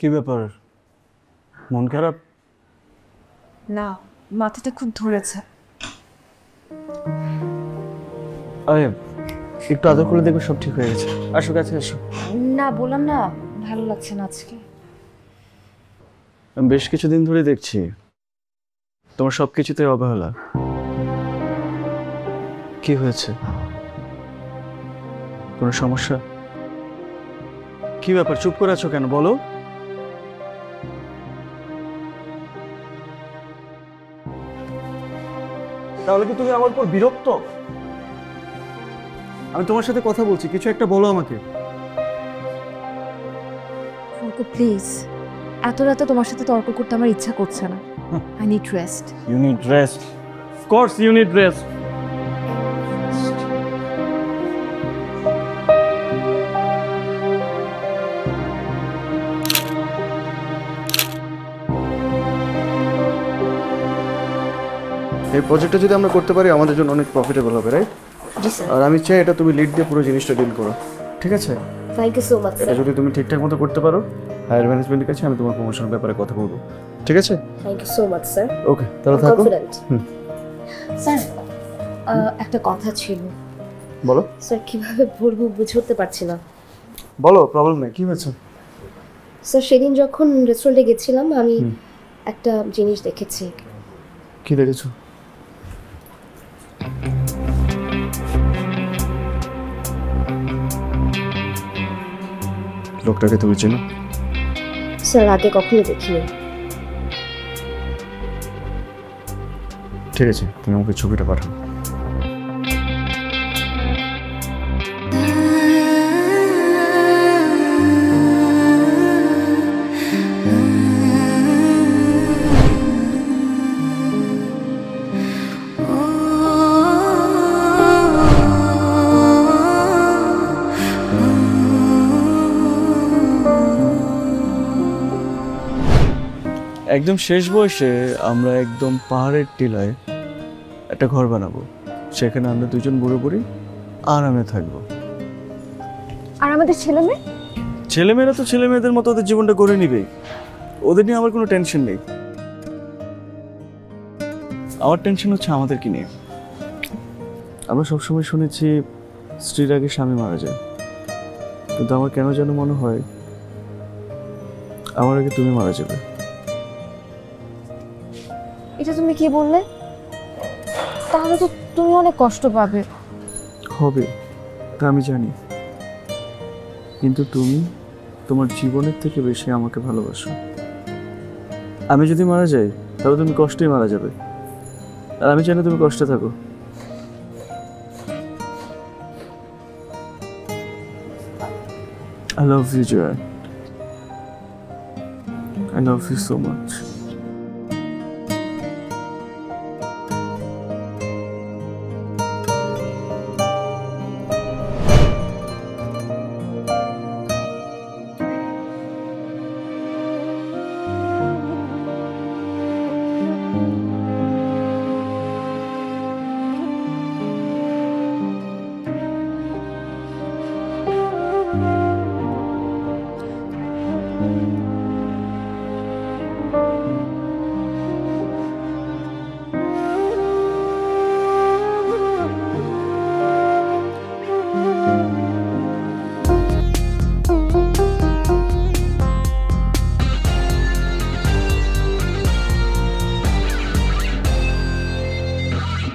কি ব্যাপার, মন খারাপ? না, মাথাটা খুব ধরেছে। আরে একটু আদর করে দেখবে সব ঠিক হয়ে গেছে। আসো কাছে আসো। না, বললাম না ভালো লাগছে না আজকে। আমি বেশ কিছুদিন ধরে দেখছি তোমার সবকিছুতে অবহেলা। কি হয়েছে? কোনো সমস্যা? কি ব্যাপার, চুপ করে আছো কেন বলো? তাহলে কি তুমি আমার উপর বিরক্ত? আমি তোমার সাথে কথা বলছি, কিছু একটা বলো আমাকে। প্লিজ, এত রাতে তোমার সাথে তর্ক করতে আমার ইচ্ছা করছে না। I need rest. You need rest? Of course you need rest. এই প্রজেক্টটা যদি আমরা করতে পারি আমাদের জন্য অনেক প্রফিটেবল হবে, রাইট? জি স্যার। আর আমি চাই এটা তুমি লিড দিয়ে পুরো জিনিসটা ডিল করো, ঠিক আছে? থ্যাংক ইউ সো মাচ এটা স্যার। যদি তুমি ঠিকঠাক মতো করতে পারো, হায়ার ম্যানেজমেন্টের কাছে আমি তোমার প্রমোশনের ব্যাপারে কথা বলবো, ঠিক আছে? Thank you so much sir. Okay, তাহলে থাকো। কনফিডেন্ট। স্যার, একটা কথা ছিল। বলো স্যার কিভাবে বলবো বুঝে উঠতে পারছি না। বলো, প্রবলেম নেই। কি হয়েছে? স্যার সেদিন যখন রেস্টুরেন্টে গেছিলাম আমি একটা জিনিস দেখেছি। কি দেখেছো? লোকটাকে তুমি চেনো? স্যার আগে কখনো দেখিনি। ঠিক আছে, তুমি আমাকে ছবিটা পাঠাও। একদম শেষ বয়সে আমরা একদম পাহাড়ের টিলায় একটা ঘর বানাবো, সেখানে আমরা দুজন বুড়ো বুড়ি আরামে থাকবো। আর আমাদের ছেলে মেয়ে? ছেলেমেয়েরা তো ছেলে মেয়েদের মতো ওদের জীবনটা করে নিবে, ওদের নিয়ে আমার কোনো টেনশন নেই। আমার টেনশন হচ্ছে আমাদেরকে নিয়ে। আমরা সবসময় শুনেছি স্ত্রীর আগে স্বামী মারা যায়, কিন্তু আমার কেন যেন মনে হয় আমার আগে তুমি মারা যাবে। এটা তুমি কি বললে? তাহলে তো তুমি অনেক কষ্ট পাবে। হবে, তা আমি জানি, কিন্তু তুমি তোমার জীবনের থেকে বেশি আমাকে ভালোবাসো। আমি যদি মারা যাই তাহলে তুমি কষ্টেই মারা যাবে, আর আমি চাই না তুমি কষ্টে থাকো। I love you, Joy. I love you so much.